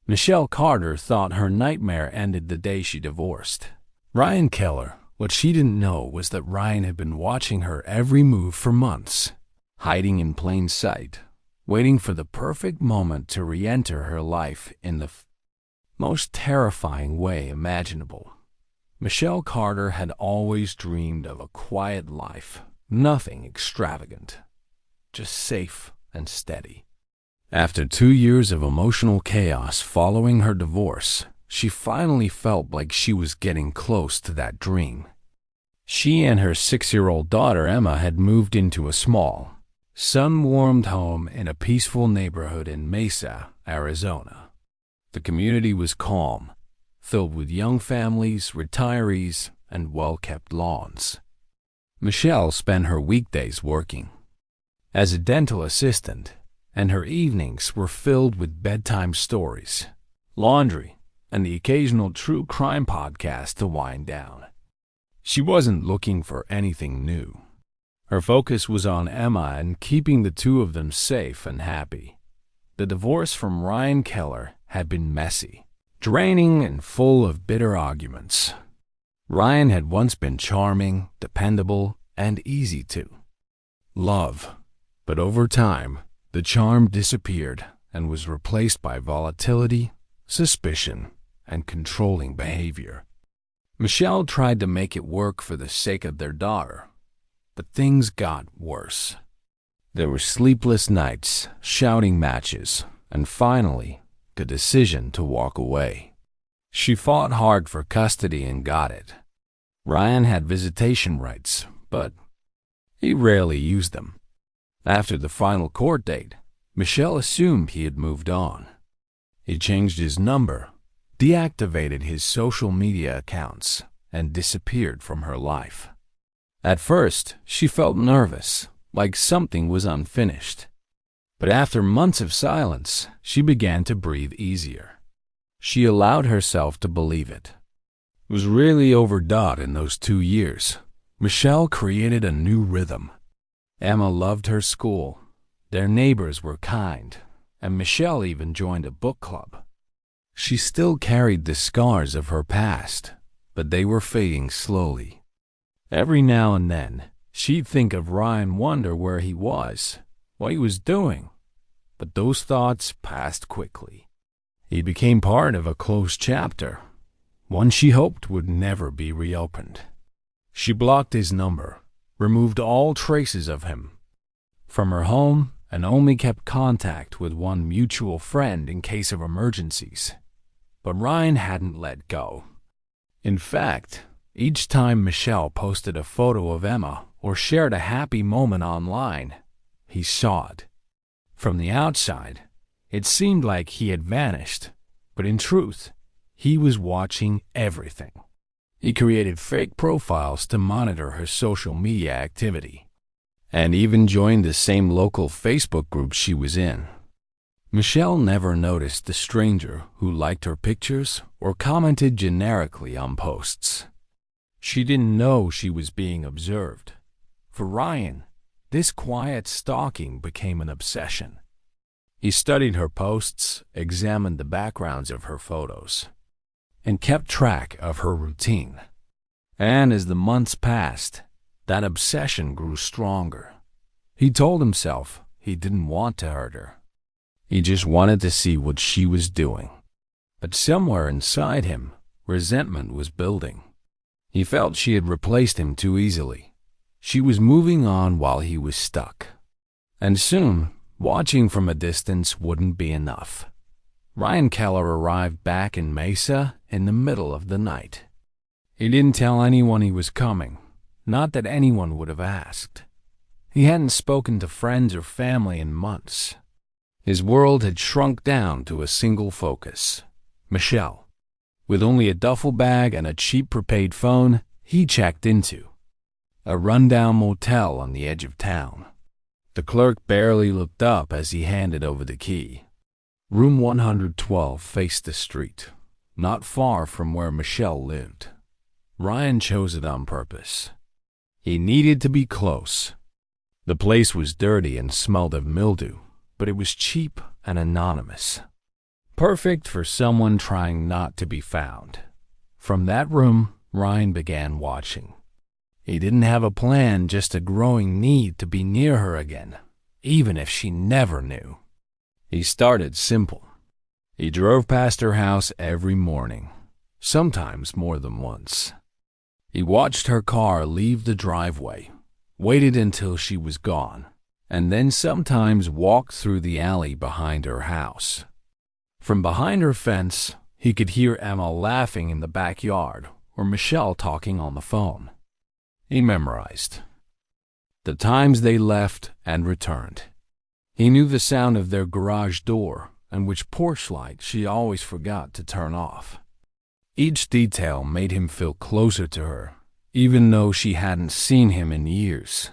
Michelle Carter thought her nightmare ended the day she divorced Ryan Keller. What she didn't know was that Ryan had been watching her every move for months, hiding in plain sight, waiting for the perfect moment to re-enter her life in the most terrifying way imaginable. Michelle Carter had always dreamed of a quiet life, nothing extravagant, just safe and steady. After 2 years of emotional chaos following her divorce, she finally felt like she was getting close to that dream. She and her 6-year-old daughter Emma had moved into a small, sun-warmed home in a peaceful neighborhood in Mesa, Arizona. The community was calm, filled with young families, retirees, and well-kept lawns. Michelle spent her weekdays working as a dental assistant, and her evenings were filled with bedtime stories, laundry, and the occasional true crime podcast to wind down. She wasn't looking for anything new. Her focus was on Emma and keeping the two of them safe and happy. The divorce from Ryan Keller had been messy, draining, and full of bitter arguments. Ryan had once been charming, dependable, and easy to love, but over time, the charm disappeared and was replaced by volatility, suspicion, and controlling behavior. Michelle tried to make it work for the sake of their daughter, but things got worse. There were sleepless nights, shouting matches, and finally, the decision to walk away. She fought hard for custody and got it. Ryan had visitation rights, but he rarely used them. After the final court date, Michelle assumed he had moved on. He changed his number, deactivated his social media accounts, and disappeared from her life. At first, she felt nervous, like something was unfinished. But after months of silence, she began to breathe easier. She allowed herself to believe it. It was really overdone in those 2 years. Michelle created a new rhythm. Emma loved her school, their neighbors were kind, and Michelle even joined a book club. She still carried the scars of her past, but they were fading slowly. Every now and then, she'd think of Ryan, wonder where he was, what he was doing, but those thoughts passed quickly. He became part of a closed chapter, one she hoped would never be reopened. She blocked his number, removed all traces of him from her home, and only kept contact with one mutual friend in case of emergencies. But Ryan hadn't let go. In fact, each time Michelle posted a photo of Emma or shared a happy moment online, he saw it. From the outside, it seemed like he had vanished, but in truth, he was watching everything. He created fake profiles to monitor her social media activity, and even joined the same local Facebook group she was in. Michelle never noticed the stranger who liked her pictures or commented generically on posts. She didn't know she was being observed. For Ryan, this quiet stalking became an obsession. He studied her posts, examined the backgrounds of her photos, and kept track of her routine. And as the months passed, that obsession grew stronger. He told himself he didn't want to hurt her. He just wanted to see what she was doing. But somewhere inside him, resentment was building. He felt she had replaced him too easily. She was moving on while he was stuck. And soon, watching from a distance wouldn't be enough. Ryan Keller arrived back in Mesa in the middle of the night. He didn't tell anyone he was coming, not that anyone would have asked. He hadn't spoken to friends or family in months. His world had shrunk down to a single focus, Michelle. With only a duffel bag and a cheap prepaid phone, he checked into a rundown motel on the edge of town. The clerk barely looked up as he handed over the key. Room 112 faced the street, not far from where Michelle lived. Ryan chose it on purpose. He needed to be close. The place was dirty and smelled of mildew, but it was cheap and anonymous. perfect for someone trying not to be found. From that room, Ryan began watching. He didn't have a plan, just a growing need to be near her again, even if she never knew. He started simple. He drove past her house every morning, sometimes more than once. He watched her car leave the driveway, waited until she was gone, and then sometimes walked through the alley behind her house. From behind her fence, he could hear Emma laughing in the backyard or Michelle talking on the phone. He memorized the times they left and returned. He knew the sound of their garage door and which porch light she always forgot to turn off. Each detail made him feel closer to her, even though she hadn't seen him in years.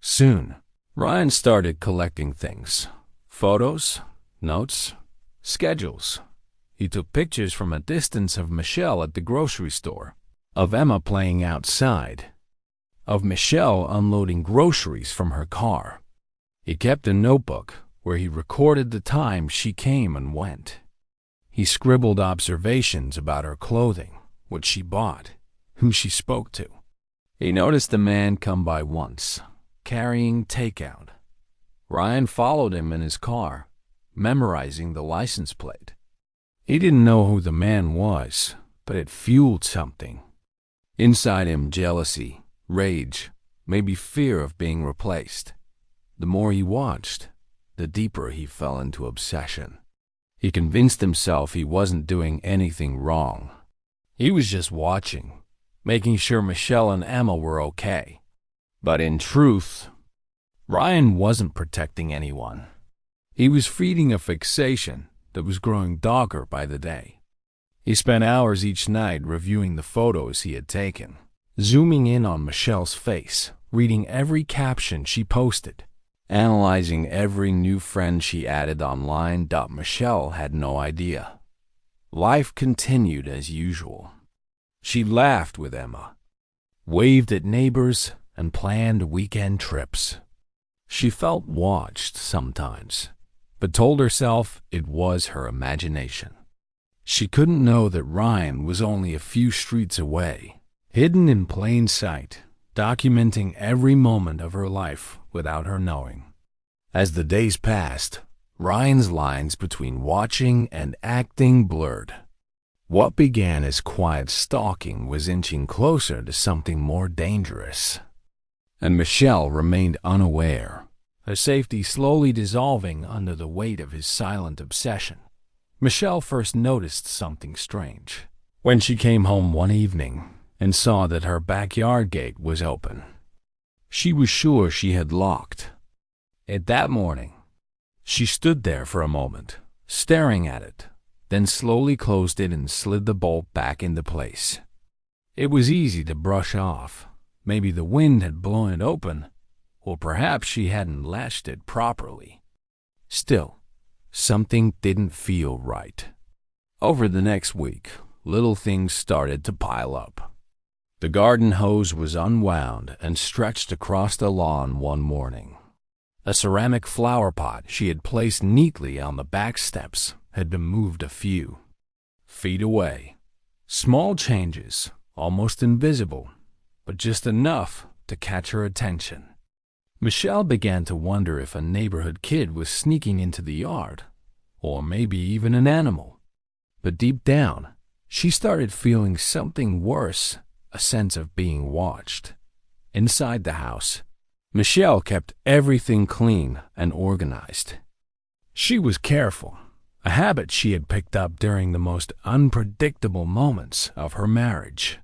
Soon, Ryan started collecting things: photos, notes, schedules. He took pictures from a distance of Michelle at the grocery store, of Emma playing outside, of Michelle unloading groceries from her car. He kept a notebook where he recorded the time she came and went. He scribbled observations about her clothing, what she bought, who she spoke to. He noticed a man come by once, carrying takeout. Ryan followed him in his car, memorizing the license plate. He didn't know who the man was, but it fueled something. Inside him, jealousy, rage, maybe fear of being replaced. The more he watched, the deeper he fell into obsession. He convinced himself he wasn't doing anything wrong. He was just watching, making sure Michelle and Emma were okay. But in truth, Ryan wasn't protecting anyone. He was feeding a fixation that was growing darker by the day. He spent hours each night reviewing the photos he had taken, zooming in on Michelle's face, reading every caption she posted, analyzing every new friend she added online. Michelle had no idea. Life continued as usual. She laughed with Emma, waved at neighbors, and planned weekend trips. She felt watched sometimes, but told herself it was her imagination. She couldn't know that Ryan was only a few streets away, hidden in plain sight, documenting every moment of her life without her knowing. As the days passed, Ryan's lines between watching and acting blurred. What began as quiet stalking was inching closer to something more dangerous. And Michelle remained unaware, her safety slowly dissolving under the weight of his silent obsession. Michelle first noticed something strange when she came home one evening and saw that her backyard gate was open. She was sure she had locked it that morning. She stood there for a moment, staring at it, then slowly closed it and slid the bolt back into place. It was easy to brush off. Maybe the wind had blown it open, or perhaps she hadn't latched it properly. Still, something didn't feel right. Over the next week, little things started to pile up. The garden hose was unwound and stretched across the lawn one morning. A ceramic flower pot she had placed neatly on the back steps had been moved a few feet away. Small changes, almost invisible, but just enough to catch her attention. Michelle began to wonder if a neighborhood kid was sneaking into the yard, or maybe even an animal. But deep down, she started feeling something worse, a sense of being watched. Inside the house, Michelle kept everything clean and organized. She was careful, a habit she had picked up during the most unpredictable moments of her marriage.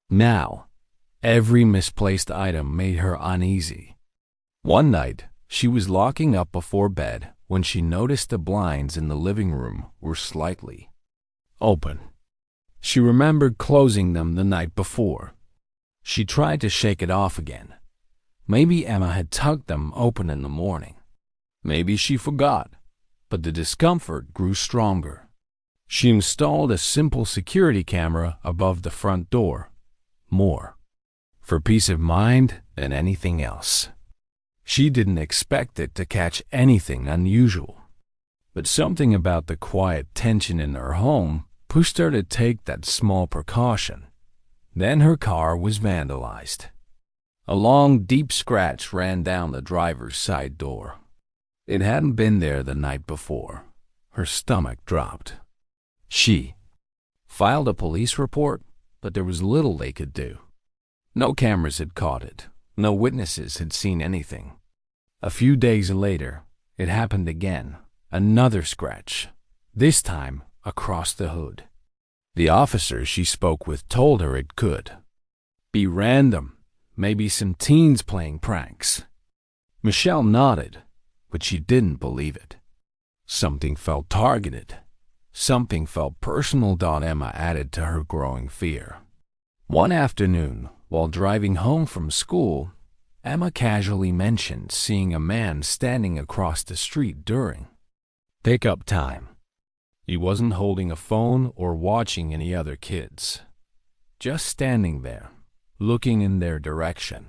Now, every misplaced item made her uneasy. One night, she was locking up before bed when she noticed the blinds in the living room were slightly open. She remembered closing them the night before. She tried to shake it off again. Maybe Emma had tugged them open in the morning. Maybe she forgot, but the discomfort grew stronger. She installed a simple security camera above the front door, more for peace of mind than anything else. She didn't expect it to catch anything unusual. But something about the quiet tension in her home pushed her to take that small precaution. Then her car was vandalized. A long, deep scratch ran down the driver's side door. It hadn't been there the night before. Her stomach dropped. She filed a police report, but there was little they could do. No cameras had caught it. No witnesses had seen anything. A few days later, it happened again. Another scratch, this time across the hood. The officer she spoke with told her it could be random, maybe some teens playing pranks. Michelle nodded, but she didn't believe it. Something felt targeted. Something felt personal. Emma added to her growing fear. One afternoon, while driving home from school, Emma casually mentioned seeing a man standing across the street during pickup time. He wasn't holding a phone or watching any other kids. Just standing there, looking in their direction.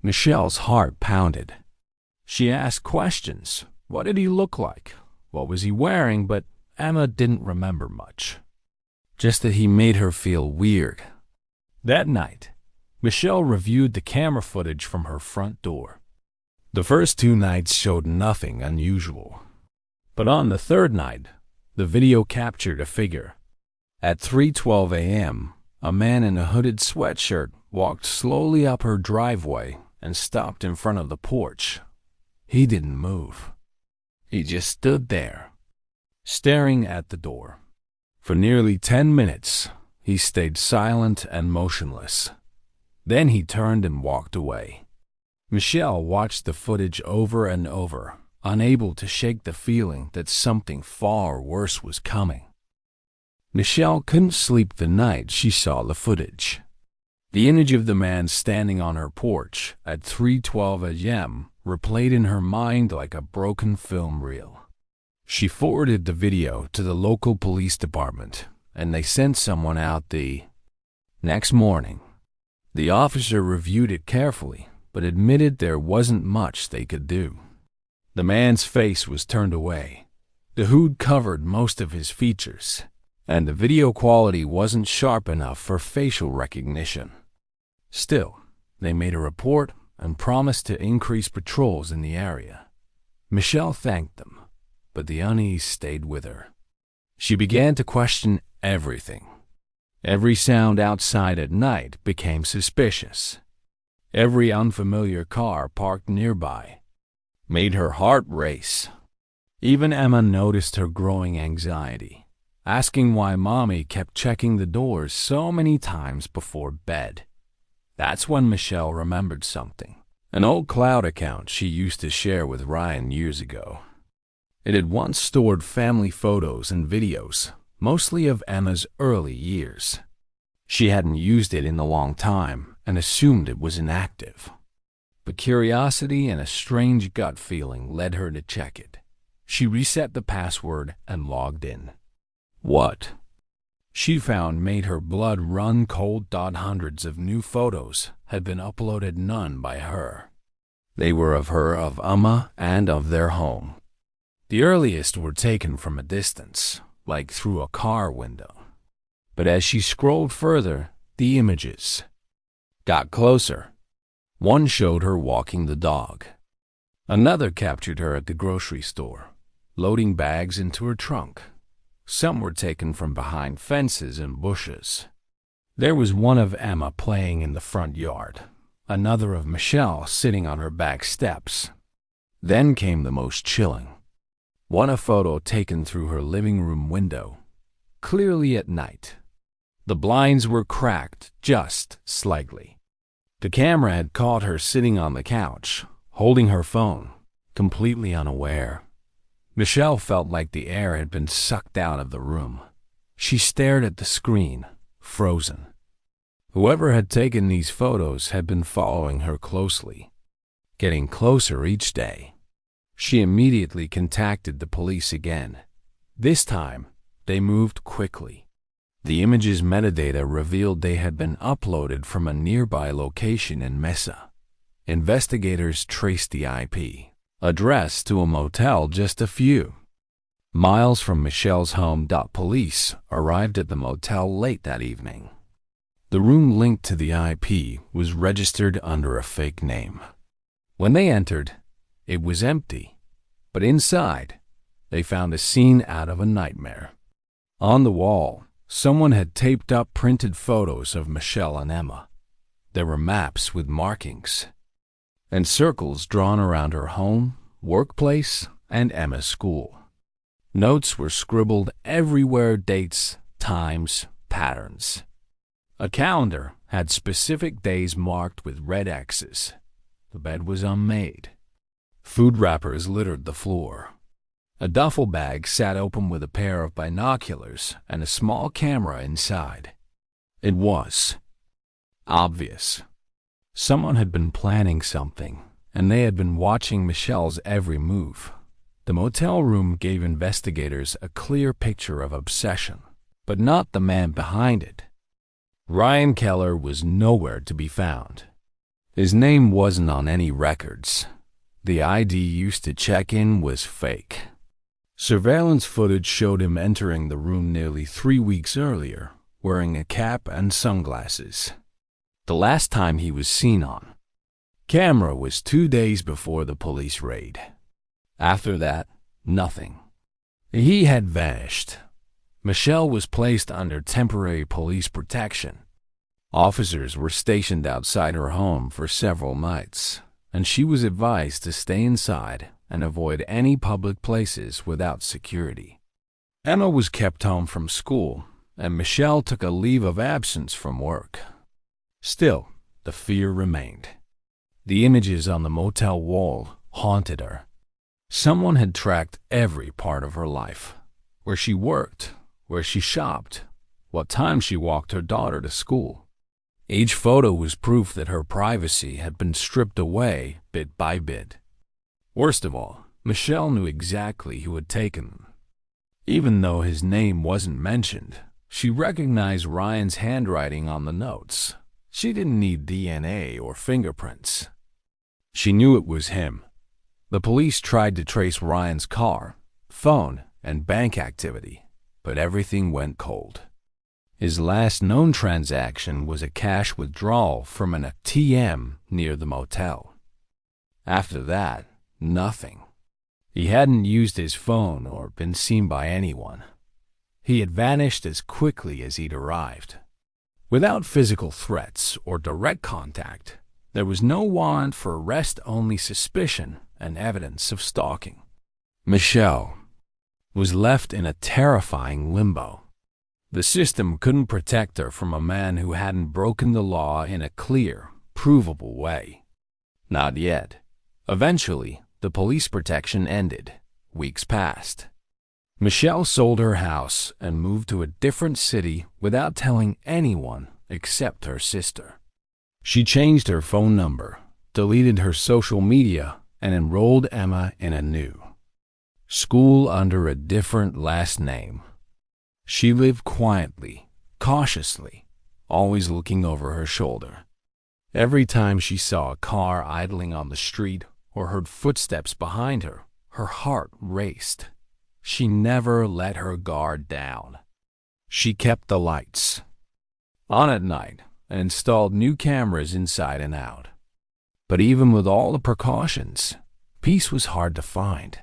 Michelle's heart pounded. She asked questions. What did he look like? What was he wearing? But Emma didn't remember much. Just that he made her feel weird. That night, Michelle reviewed the camera footage from her front door. The first 2 nights showed nothing unusual. But on the third night, the video captured a figure. At 3:12 a.m., a man in a hooded sweatshirt walked slowly up her driveway and stopped in front of the porch. He didn't move. He just stood there, staring at the door. For nearly 10 minutes, he stayed silent and motionless. Then he turned and walked away. Michelle watched the footage over and over, unable to shake the feeling that something far worse was coming. Michelle couldn't sleep the night she saw the footage. The image of the man standing on her porch at 3:12 a.m. replayed in her mind like a broken film reel. She forwarded the video to the local police department, and they sent someone out the next morning. The officer reviewed it carefully, but admitted there wasn't much they could do. The man's face was turned away. The hood covered most of his features, and the video quality wasn't sharp enough for facial recognition. Still, they made a report and promised to increase patrols in the area. Michelle thanked them, but the unease stayed with her. She began to question everything. Every sound outside at night became suspicious. Every unfamiliar car parked nearby made her heart race. Even Emma noticed her growing anxiety, asking why Mommy kept checking the doors so many times before bed. That's when Michelle remembered something. An old cloud account she used to share with Ryan years ago. It had once stored family photos and videos, mostly of Emma's early years. She hadn't used it in a long time and assumed it was inactive. But curiosity and a strange gut feeling led her to check it. She reset the password and logged in. What she found made her blood run cold. Hundreds of new photos had been uploaded, none by her. They were of her, of Emma, and of their home. The earliest were taken from a distance, like through a car window. But as she scrolled further, the images got closer. One showed her walking the dog. Another captured her at the grocery store, loading bags into her trunk. Some were taken from behind fences and bushes. There was one of Emma playing in the front yard, another of Michelle sitting on her back steps. Then came the most chilling. One a photo taken through her living room window, clearly at night. The blinds were cracked just slightly. The camera had caught her sitting on the couch, holding her phone, completely unaware. Michelle felt like the air had been sucked out of the room. She stared at the screen, frozen. Whoever had taken these photos had been following her closely, getting closer each day. She immediately contacted the police again. This time, they moved quickly. The images' metadata revealed they had been uploaded from a nearby location in Mesa. Investigators traced the IP address to a motel just a few miles from Michelle's home. Police arrived at the motel late that evening. The room linked to the IP was registered under a fake name. When they entered, it was empty, but inside, they found a scene out of a nightmare. On the wall, someone had taped up printed photos of Michelle and Emma. There were maps with markings and circles drawn around her home, workplace, and Emma's school. Notes were scribbled everywhere: dates, times, patterns. A calendar had specific days marked with red X's. The bed was unmade. Food wrappers littered the floor. A duffel bag sat open with a pair of binoculars and a small camera inside. It was obvious. Someone had been planning something, and they had been watching Michelle's every move. The motel room gave investigators a clear picture of obsession, but not the man behind it. Ryan Keller was nowhere to be found. His name wasn't on any records. The ID used to check in was fake. Surveillance footage showed him entering the room nearly 3 weeks earlier, wearing a cap and sunglasses. The last time he was seen on camera was 2 days before the police raid. After that, nothing. He had vanished. Michelle was placed under temporary police protection. Officers were stationed outside her home for several nights, and she was advised to stay inside and avoid any public places without security. Emma was kept home from school, and Michelle took a leave of absence from work. Still, the fear remained. The images on the motel wall haunted her. Someone had tracked every part of her life: where she worked, where she shopped, what time she walked her daughter to school. Each photo was proof that her privacy had been stripped away bit by bit. Worst of all, Michelle knew exactly who had taken them. Even though his name wasn't mentioned, she recognized Ryan's handwriting on the notes. She didn't need DNA or fingerprints. She knew it was him. The police tried to trace Ryan's car, phone, and bank activity, but everything went cold. His last known transaction was a cash withdrawal from an ATM near the motel. After that, nothing. He hadn't used his phone or been seen by anyone. He had vanished as quickly as he'd arrived. Without physical threats or direct contact, there was no warrant for arrest, only suspicion and evidence of stalking. Michelle was left in a terrifying limbo. The system couldn't protect her from a man who hadn't broken the law in a clear, provable way. Not yet. Eventually, the police protection ended. Weeks passed. Michelle sold her house and moved to a different city without telling anyone except her sister. She changed her phone number, deleted her social media, and enrolled Emma in a new school under a different last name. She lived quietly, cautiously, always looking over her shoulder. Every time she saw a car idling on the street or heard footsteps behind her, her heart raced. She never let her guard down. She kept the lights on at night and installed new cameras inside and out. But even with all the precautions, peace was hard to find.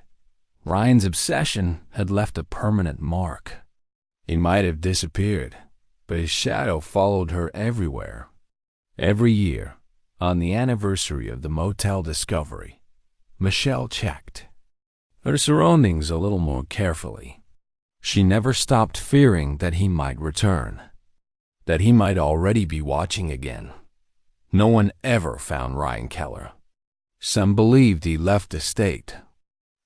Ryan's obsession had left a permanent mark. He might have disappeared, but his shadow followed her everywhere. Every year, on the anniversary of the motel discovery, Michelle checked her surroundings a little more carefully. She never stopped fearing that he might return, that he might already be watching again. No one ever found Ryan Keller. Some believed he left the state.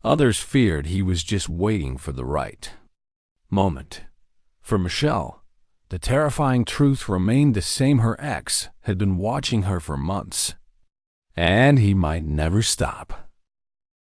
Others feared he was just waiting for the right moment. For Michelle, the terrifying truth remained the same: her ex had been watching her for months, and he might never stop.